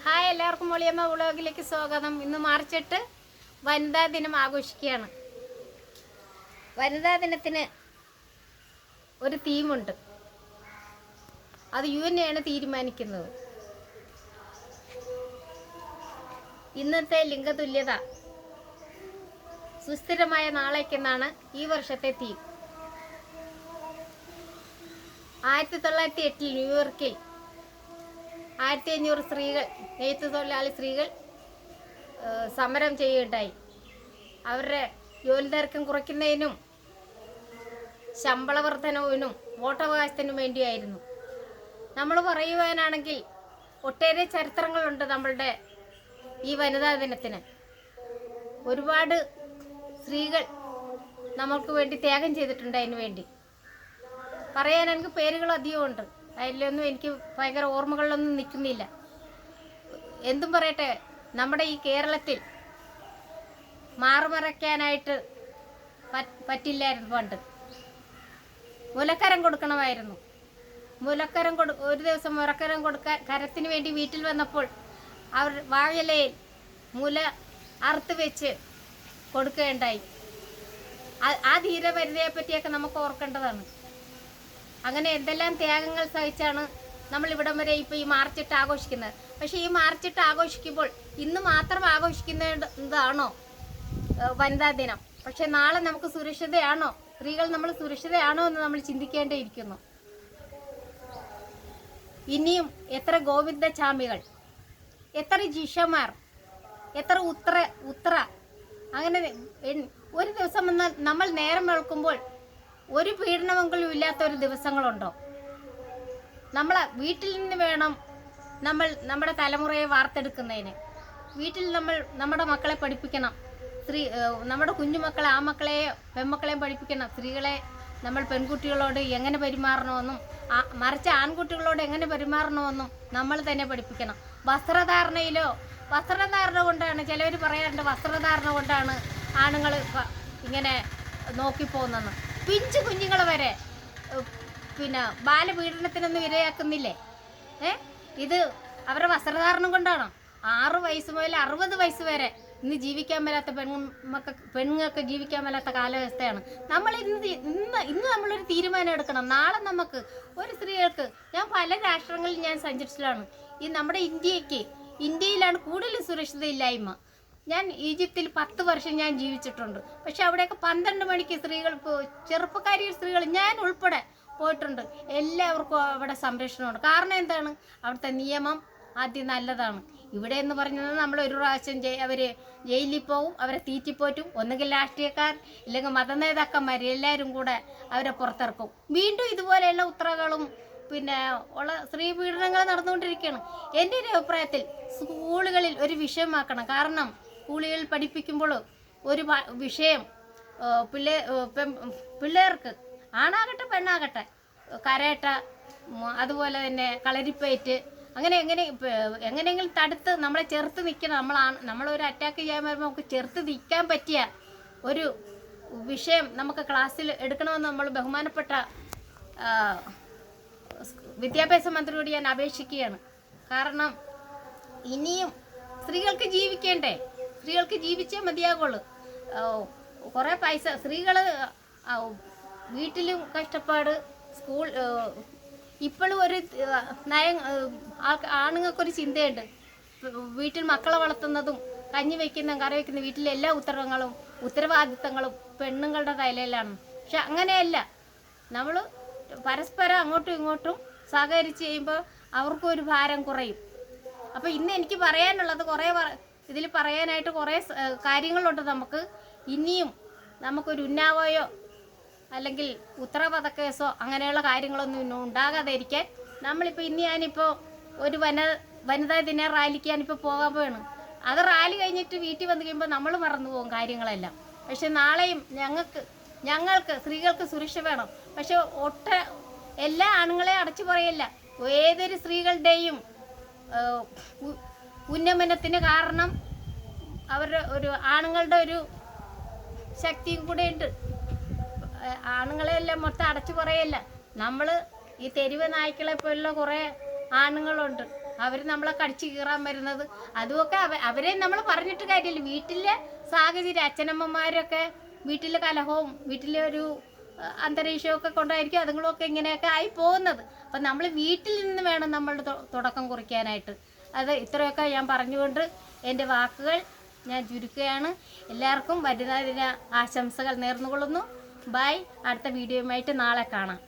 Hi, എല്ലാവർക്കും മൊളിയമ്മ വ്ളോഗിലേക്ക് സ്വാഗതം. ഇന്ന് മാർച്ച് 8 വനിതാ ദിനം ആഘോഷിക്കുകയാണ്. വനിതാ ദിനത്തിന് ഒരു തീമുണ്ട്. അത് UN ആണ് തീരുമാനിക്കുന്നത്. ഇന്നത്തെ ലിംഗതുല്യത സുസ്ഥിരമായ നാളേക്കെന്നാണ് ഈ വർഷത്തെ തീം. 1908 ന്യൂയോർക്കിൽ 1500 സ്ത്രീകൾ, നെയ്ത്ത് തൊഴിലാളി സ്ത്രീകൾ സമരം ചെയ്യുകയുണ്ടായി. അവരുടെ ജോലി തിരക്കം കുറയ്ക്കുന്നതിനും ശമ്പള വർധനവിനും വോട്ടവകാശത്തിനും വേണ്ടിയായിരുന്നു. നമ്മൾ പറയുവാനാണെങ്കിൽ ഒട്ടേറെ ചരിത്രങ്ങളുണ്ട് നമ്മളുടെ ഈ വനിതാ ദിനത്തിന്. ഒരുപാട് സ്ത്രീകൾ നമ്മൾക്ക് വേണ്ടി ത്യാഗം ചെയ്തിട്ടുണ്ട്. അതിന് വേണ്ടി പറയാൻ എനിക്ക് പേരുകൾ അധികമുണ്ട്. അതിലൊന്നും എനിക്ക് ഭയങ്കര ഓർമ്മകളിലൊന്നും നിൽക്കുന്നില്ല. എന്തും പറയട്ടെ, നമ്മുടെ ഈ കേരളത്തിൽ മാറുമറയ്ക്കാനായിട്ട് പറ്റില്ലായിരുന്നു. പണ്ട് മുലക്കരം കൊടുക്കണമായിരുന്നു. ഒരു ദിവസം മുലക്കരം കൊടുക്കാൻ കരത്തിന് വേണ്ടി വീട്ടിൽ വന്നപ്പോൾ അവർ വാഴയിലയിൽ മുല അറുത്ത് വെച്ച് കൊടുക്കുകയുണ്ടായി. ആ ധീരപരിതയെ പറ്റിയൊക്കെ നമുക്ക് ഓർക്കേണ്ടതാണ്. അങ്ങനെ എന്തെല്ലാം ത്യാഗങ്ങൾ സഹിച്ചാണ് നമ്മൾ ഇവിടം വരെ ഇപ്പോൾ ഈ മാർച്ച് 8 ആഘോഷിക്കുന്നത്. പക്ഷേ ഈ മാർച്ച് 8 ആഘോഷിക്കുമ്പോൾ ഇന്ന് മാത്രം ആഘോഷിക്കുന്നതാണോ വനിതാ ദിനം? പക്ഷെ നാളെ നമുക്ക് സുരക്ഷിതയാണോ, സ്ത്രീകൾ നമ്മൾ സുരക്ഷിതയാണോ എന്ന് നമ്മൾ ചിന്തിക്കേണ്ടിയിരിക്കുന്നു. ഇനിയും എത്ര ഗോവിന്ദചാമികൾ, എത്ര ജിഷമാർ, എത്ര ഉത്ര അങ്ങനെ ഒരു ദിവസം നമ്മൾ നേരം വെളുക്കുമ്പോൾ ഒരു പീഡനമെങ്കിലും ഇല്ലാത്തൊരു ദിവസങ്ങളുണ്ടോ? വീട്ടിൽ നിന്ന് വേണം നമ്മൾ നമ്മുടെ തലമുറയെ വാർത്തെടുക്കുന്നതിന്. വീട്ടിൽ നമ്മൾ നമ്മുടെ മക്കളെ പഠിപ്പിക്കണം. നമ്മുടെ കുഞ്ഞുമക്കളെ, ആമക്കളെയോ പെൺമക്കളെയും പഠിപ്പിക്കണം. സ്ത്രീകളെ നമ്മൾ പെൺകുട്ടികളോട് എങ്ങനെ പെരുമാറണമെന്നും മറിച്ച് ആൺകുട്ടികളോട് എങ്ങനെ പെരുമാറണമെന്നും നമ്മൾ തന്നെ പഠിപ്പിക്കണം. വസ്ത്രധാരണ കൊണ്ടാണ് ചിലവർ പറയാറുണ്ട്, വസ്ത്രധാരണ കൊണ്ടാണ് ആണുങ്ങൾ ഇങ്ങനെ നോക്കിപ്പോകുന്നെന്ന്. പിഞ്ചു കുഞ്ഞുങ്ങളെ വരെ ബാലപീഡനത്തിനൊന്നും ഇരയാക്കുന്നില്ലേ? ഇത് അവരുടെ വസ്ത്രധാരണം കൊണ്ടാണോ? 6 വയസ്സ് മുതൽ 60 വയസ്സ് വരെ ഇന്ന് ജീവിക്കാൻ മേലാത്ത പെണ്ണുങ്ങൾക്ക് ജീവിക്കാൻ മേലാത്ത കാലാവസ്ഥയാണ്. നമ്മൾ ഇന്ന് നമ്മളൊരു തീരുമാനം എടുക്കണം. നാളെ നമുക്ക് ഒരു സ്ത്രീകൾക്ക്, ഞാൻ പല രാഷ്ട്രങ്ങളിൽ ഞാൻ സഞ്ചരിച്ചതാണ്. ഈ നമ്മുടെ ഇന്ത്യയിലാണ് കൂടുതൽ സുരക്ഷിതയില്ലായ്മ. ഞാൻ ഈജിപ്തിൽ 10 വർഷം ഞാൻ ജീവിച്ചിട്ടുണ്ട്. പക്ഷെ അവിടെയൊക്കെ 12 മണിക്ക് സ്ത്രീകൾ, ചെറുപ്പക്കാരി സ്ത്രീകൾ, ഞാൻ ഉൾപ്പെടെ പോയിട്ടുണ്ട്. എല്ലാവർക്കും അവിടെ സംരക്ഷണമുണ്ട്. കാരണം എന്താണ്? അവിടുത്തെ നിയമം ആദ്യം നല്ലതാണ്. ഇവിടെ എന്ന് പറഞ്ഞത് നമ്മൾ ഒരു പ്രാവശ്യം അവർ ജയിലിൽ പോകും, അവരെ തീറ്റിപ്പോറ്റും. ഒന്നുകിൽ രാഷ്ട്രീയക്കാർ, ഇല്ലെങ്കിൽ മതനേതാക്കന്മാർ, എല്ലാവരും കൂടെ അവരെ പുറത്തിറക്കും. വീണ്ടും ഇതുപോലെയുള്ള ഉത്തരകളും ഉള്ള സ്ത്രീ പീഡനങ്ങൾ നടന്നുകൊണ്ടിരിക്കുകയാണ്. എൻ്റെ ഒരു അഭിപ്രായത്തിൽ സ്കൂളുകളിൽ ഒരു വിഷയമാക്കണം. കാരണം സ്കൂളുകളിൽ പഠിപ്പിക്കുമ്പോൾ ഒരു വിഷയം പിള്ളേർക്ക്, ആണാകട്ടെ പെണ്ണാകട്ടെ, കരാട്ട, അതുപോലെ തന്നെ കളരിപ്പയറ്റ്, എങ്ങനെയെങ്കിലും തടുത്ത് നമ്മളെ ചെറുത്ത് നിൽക്കണം. നമ്മളൊരു അറ്റാക്ക് ചെയ്യാൻ വരുമ്പോൾ നമുക്ക് ചെറുത്ത് നിൽക്കാൻ പറ്റിയ ഒരു വിഷയം നമുക്ക് ക്ലാസ്സിൽ എടുക്കണമെന്ന് നമ്മൾ ബഹുമാനപ്പെട്ട വിദ്യാഭ്യാസ മന്ത്രിയോട് ഞാൻ അപേക്ഷിക്കുകയാണ്. കാരണം ഇനിയും സ്ത്രീകൾക്ക് ജീവിക്കേണ്ടേ? സ്ത്രീകൾക്ക് ജീവിച്ചേ മതിയാകുള്ളൂ. കുറേ പൈസ സ്ത്രീകൾ വീട്ടിലും കഷ്ടപ്പാട്, സ്കൂൾ ഇപ്പോഴും ഒരു ആണുങ്ങൾക്കൊരു ചിന്തയുണ്ട്. വീട്ടിൽ മക്കളെ വളർത്തുന്നതും കഞ്ഞി വയ്ക്കുന്നതും കറി വയ്ക്കുന്ന വീട്ടിലെ എല്ലാ ഉത്തരവാദിത്തങ്ങളും പെണ്ണുങ്ങളുടെ തലയിലാണ്. പക്ഷെ അങ്ങനെയല്ല. നമ്മൾ പരസ്പരം അങ്ങോട്ടും ഇങ്ങോട്ടും സഹകരിച്ച് ചെയ്യുമ്പോൾ അവർക്കും ഒരു ഭാരം കുറയും. അപ്പോൾ ഇന്ന് എനിക്ക് പറയാനുള്ളത്, ഇതിൽ പറയാനായിട്ട് കുറേ കാര്യങ്ങളുണ്ട്. ഇനിയും നമുക്കൊരു ഉന്നാവോയോ അല്ലെങ്കിൽ ഉത്തരവാദക്കേസോ അങ്ങനെയുള്ള കാര്യങ്ങളൊന്നും ഉണ്ടാകാതിരിക്കാൻ നമ്മളിപ്പോൾ ഞാനിപ്പോൾ ഒരു വനിതാ ദിന റാലിക്ക് ഞാനിപ്പോൾ പോകാൻ പോവാണ്. അത് റാലി കഴിഞ്ഞിട്ട് വീട്ടിൽ വന്നു കഴിയുമ്പോൾ നമ്മൾ മറന്നു പോകും കാര്യങ്ങളെല്ലാം. പക്ഷെ നാളെയും ഞങ്ങൾക്ക് സ്ത്രീകൾക്ക് സുരക്ഷ വേണം. പക്ഷെ എല്ലാ ആണുങ്ങളെ അടച്ചു പറയല്ല. ഏതൊരു സ്ത്രീകളുടെയും ഉന്നമനത്തിന് കാരണം അവരുടെ ആണുങ്ങളുടെ ഒരു ശക്തിയും കൂടെ ഉണ്ട്. ആണുങ്ങളെല്ലാം മൊത്തം അടച്ചു പറയല്ല. നമ്മൾ ഈ തെരുവ് നായ്ക്കളെ പോലുള്ള കുറേ ആണുങ്ങളുണ്ട്. അവർ നമ്മളെ കടിച്ചു കീറാൻ വരുന്നത്. അതുമൊക്കെ അവരെ നമ്മൾ പറഞ്ഞിട്ട് കാര്യമില്ല. വീട്ടിലെ സാഹചര്യം, അച്ഛനമ്മമാരൊക്കെ വീട്ടിലെ കലഹവും വീട്ടിലെ ഒരു അന്തരീക്ഷമൊക്കെ കൊണ്ടായിരിക്കും അതുങ്ങളൊക്കെ ഇങ്ങനെയൊക്കെ ആയി പോകുന്നത്. അപ്പം നമ്മൾ വീട്ടിൽ നിന്ന് വേണം നമ്മളുടെ തുടക്കം കുറിക്കാനായിട്ട്. അത് ഇത്രയൊക്കെ ഞാൻ പറഞ്ഞുകൊണ്ട് എൻ്റെ വാക്കുകൾ ഞാൻ ചുരുക്കുകയാണ്. എല്ലാവർക്കും വനിതാ ദിന ആശംസകൾ നേർന്നുകൊള്ളുന്നു. ബൈ. അടുത്ത വീഡിയോയുമായിട്ട് നാളെ കാണാം.